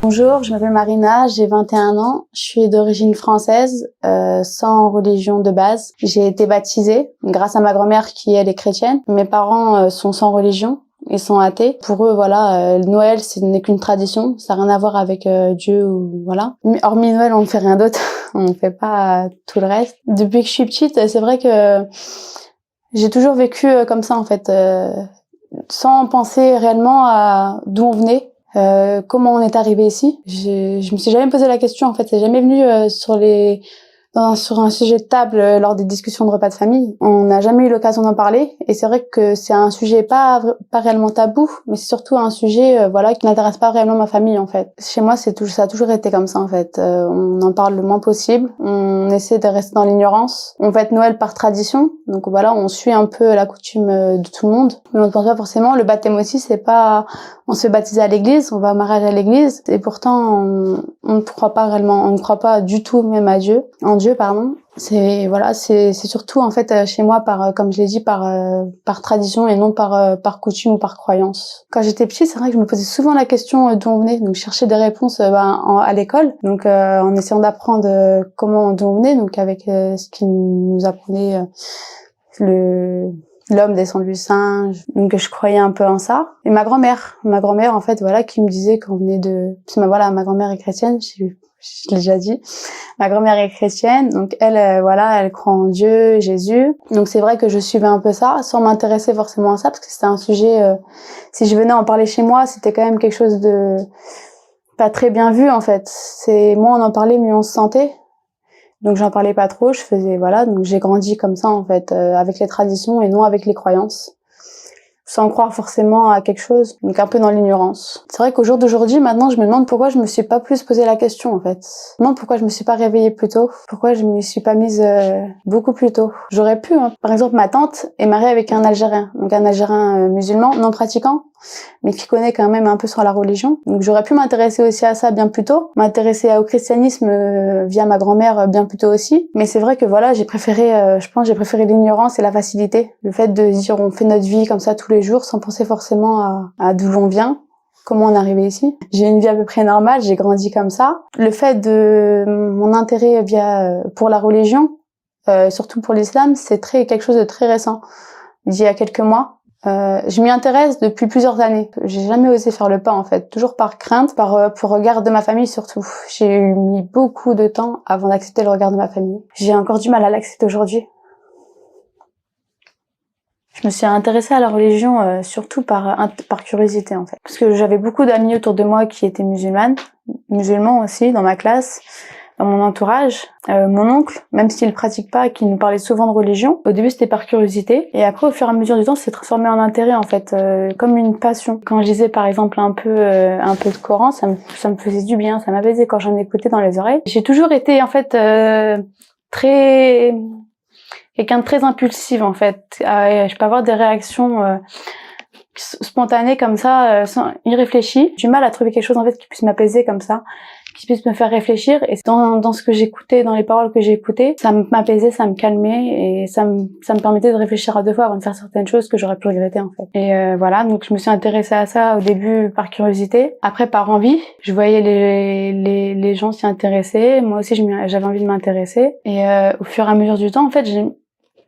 Bonjour, je m'appelle Marina, j'ai 21 ans, je suis d'origine française, sans religion de base. J'ai été baptisée grâce à ma grand-mère qui, elle, est chrétienne. Mes parents sont sans religion, ils sont athées. Pour eux, voilà, Noël, ce n'est qu'une tradition, ça n'a rien à voir avec Dieu ou voilà. Hormis Noël, on ne fait rien d'autre, on ne fait pas tout le reste. Depuis que je suis petite, c'est vrai que j'ai toujours vécu comme ça en fait, sans penser réellement à d'où on venait. Comment on est arrivé ici. Je me suis jamais posé la question en fait, c'est jamais venu sur un sujet de table lors des discussions de repas de famille. On n'a jamais eu l'occasion d'en parler et c'est vrai que c'est un sujet pas réellement tabou, mais c'est surtout un sujet voilà qui n'intéresse pas réellement ma famille en fait. Chez moi, ça a toujours été comme ça en fait. On en parle le moins possible, on essaie de rester dans l'ignorance. On fête Noël par tradition, donc voilà, on suit un peu la coutume de tout le monde. Mais on ne pense pas forcément. Le baptême aussi, c'est pas on se fait baptiser à l'église, on va au mariage à l'église et pourtant on ne croit pas réellement, on ne croit pas du tout même à Dieu. Dieu, pardon. C'est surtout en fait chez moi comme je l'ai dit par tradition et non par coutume ou par croyance. Quand j'étais petite, c'est vrai que je me posais souvent la question d'où on venait, donc je cherchais des réponses à l'école, donc en essayant d'apprendre d'où on venait, donc avec ce qu'ils nous apprenaient l'homme descend du singe, donc je croyais un peu en ça. Et ma grand-mère en fait voilà qui me disait qu'on venait de ma grand-mère est chrétienne, je l'ai déjà dit. Ma grand-mère est chrétienne, donc elle elle croit en Dieu, Jésus. Donc c'est vrai que je suivais un peu ça, sans m'intéresser forcément à ça, parce que c'était un sujet, si je venais en parler chez moi, c'était quand même quelque chose de pas très bien vu en fait. C'est moins on en parlait, mieux on se sentait. Donc j'en parlais pas trop, je faisais donc j'ai grandi comme ça en fait, avec les traditions et non avec les croyances, sans croire forcément à quelque chose, donc un peu dans l'ignorance. C'est vrai qu'au jour d'aujourd'hui, maintenant, je me demande pourquoi je me suis pas plus posé la question, en fait. Je me demande pourquoi je me suis pas réveillée plus tôt, pourquoi je me suis pas mise beaucoup plus tôt. J'aurais pu, hein. Par exemple, ma tante est mariée avec un Algérien, donc un Algérien musulman, non pratiquant, mais qui connaît quand même un peu sur la religion. Donc j'aurais pu m'intéresser aussi à ça bien plus tôt, m'intéresser au christianisme via ma grand-mère bien plus tôt aussi. Mais c'est vrai que voilà, j'ai préféré l'ignorance et la facilité. Le fait de dire on fait notre vie comme ça tous les jours sans penser forcément à d'où l'on vient. Comment on est arrivé ici. J'ai une vie à peu près normale, j'ai grandi comme ça. Le fait de mon intérêt pour la religion, surtout pour l'islam, c'est quelque chose de très récent. D'il y a quelques mois. Je m'y intéresse depuis plusieurs années. J'ai jamais osé faire le pas en fait, toujours par crainte, pour regard de ma famille surtout. J'ai mis beaucoup de temps avant d'accepter le regard de ma famille. J'ai encore du mal à l'accepter aujourd'hui. Je me suis intéressée à la religion surtout par curiosité en fait, parce que j'avais beaucoup d'amis autour de moi qui étaient musulmans aussi dans ma classe. Dans mon entourage, mon oncle, même s'il pratique pas, qui nous parlait souvent de religion, au début c'était par curiosité, et après au fur et à mesure du temps, c'est transformé en intérêt en fait, comme une passion. Quand je lisais par exemple un peu de Coran, ça me faisait du bien, ça m'apaisait quand j'en écoutais dans les oreilles. J'ai toujours été en fait quelqu'un de très impulsive en fait. Je peux avoir des réactions spontanées comme ça, sans y réfléchir. J'ai du mal à trouver quelque chose en fait qui puisse m'apaiser comme ça, qui puisse me faire réfléchir, et dans ce que j'écoutais, dans les paroles que j'écoutais, ça m'apaisait, ça me calmait, et ça me permettait de réfléchir à deux fois avant de faire certaines choses que j'aurais pu regretter en fait. Et voilà, donc je me suis intéressée à ça au début par curiosité, après par envie. Je voyais les gens s'y intéresser, moi aussi j'avais envie de m'intéresser, et au fur et à mesure du temps en fait,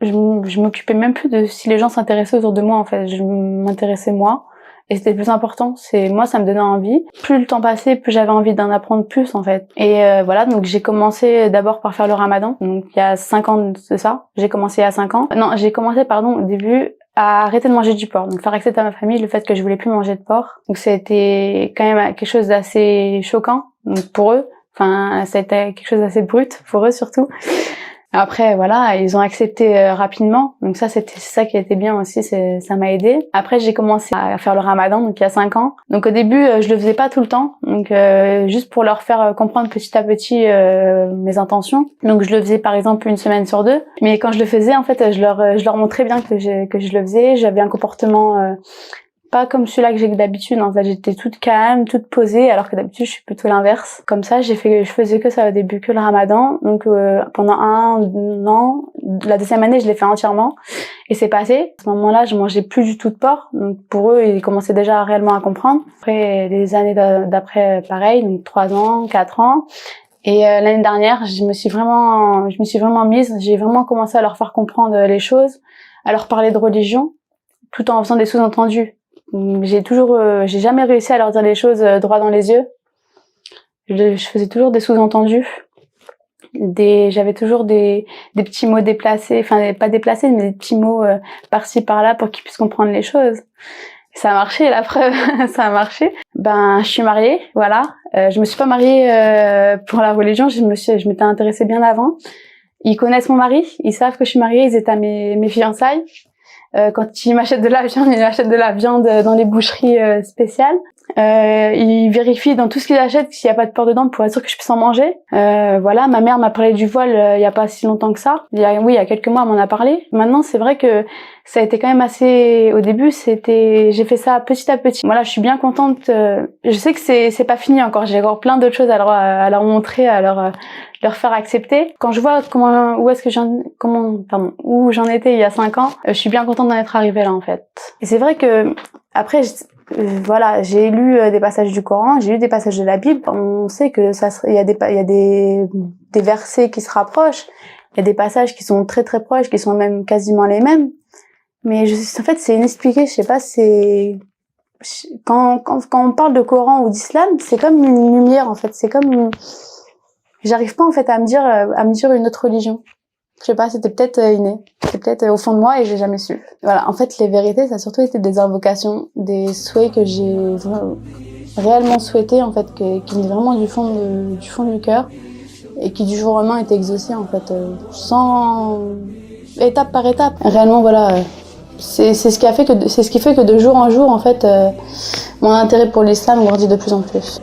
je m'occupais même plus de si les gens s'intéressaient autour de moi en fait, je m'intéressais moi. Et c'était le plus important, moi ça me donnait envie. Plus le temps passait, plus j'avais envie d'en apprendre plus en fait. Et voilà, donc j'ai commencé d'abord par faire le ramadan, donc il y a 5 ans de ça. J'ai commencé il y a 5 ans. Non, j'ai commencé au début à arrêter de manger du porc, donc faire accepter à ma famille le fait que je voulais plus manger de porc. Donc c'était quand même quelque chose d'assez choquant donc pour eux, enfin c'était quelque chose d'assez brut pour eux surtout. Après voilà, ils ont accepté rapidement, donc c'est ça qui était bien aussi, ça m'a aidé. Après j'ai commencé à faire le ramadan, donc il y a 5 ans. Donc au début je le faisais pas tout le temps, donc juste pour leur faire comprendre petit à petit mes intentions. Donc je le faisais par exemple une semaine sur 2, mais quand je le faisais en fait je leur montrais bien que je le faisais. J'avais un comportement pas comme celui-là que j'ai d'habitude. En fait, j'étais toute calme, toute posée, alors que d'habitude, je suis plutôt l'inverse. Comme ça, je faisais que ça au début, que le ramadan. Donc, pendant 1 an, la deuxième année, je l'ai fait entièrement. Et c'est passé. À ce moment-là, je mangeais plus du tout de porc. Donc, pour eux, ils commençaient déjà réellement à comprendre. Après, les années d'après, pareil. Donc, 3 ans, 4 ans. Et l'année dernière, je me suis vraiment mise. J'ai vraiment commencé à leur faire comprendre les choses, à leur parler de religion, tout en faisant des sous-entendus. J'ai jamais réussi à leur dire les choses droit dans les yeux. Je faisais toujours des sous-entendus. J'avais toujours des petits mots déplacés, enfin pas déplacés, mais des petits mots par-ci par-là pour qu'ils puissent comprendre les choses. Ça a marché, la preuve, ça a marché. Je suis mariée, voilà. Je me suis pas mariée pour la religion, je m'étais intéressée bien avant. Ils connaissent mon mari, ils savent que je suis mariée, ils étaient à mes fiançailles. Quand ils m'achètent de la viande, ils m'achètent de la viande dans les boucheries spéciales. Ils vérifient dans tout ce qu'ils achètent s'il n'y a pas de porc dedans pour être sûr que je puisse en manger. Voilà, ma mère m'a parlé du voile il y a pas si longtemps que ça. Il y a quelques mois, elle m'en a parlé. Maintenant, c'est vrai que ça a été quand même assez... Au début, j'ai fait ça petit à petit. Voilà, je suis bien contente. Je sais que c'est pas fini encore. J'ai encore plein d'autres choses à leur montrer, à leur faire accepter. Quand je vois où j'en étais il y a 5 ans, je suis bien contente d'en être arrivée là, en fait. Et c'est vrai que, après, voilà, j'ai lu des passages du Coran, j'ai lu des passages de la Bible. On sait que il y a des versets qui se rapprochent. Il y a des passages qui sont très très proches, qui sont même quasiment les mêmes. Mais en fait, c'est inexpliqué. Je sais pas, quand on parle de Coran ou d'islam, c'est comme une lumière, en fait. C'est comme j'arrive pas, en fait, à me dire une autre religion. Je sais pas, c'était peut-être inné. C'était peut-être au fond de moi et j'ai jamais su. Voilà. En fait, les vérités, ça a surtout été des invocations, des souhaits que j'ai réellement souhaités, en fait, qui venaient vraiment du fond du cœur et qui du jour au lendemain étaient exaucés, en fait, étape par étape. Réellement, voilà. C'est ce qui fait que de jour en jour, en fait, mon intérêt pour l'islam grandit de plus en plus.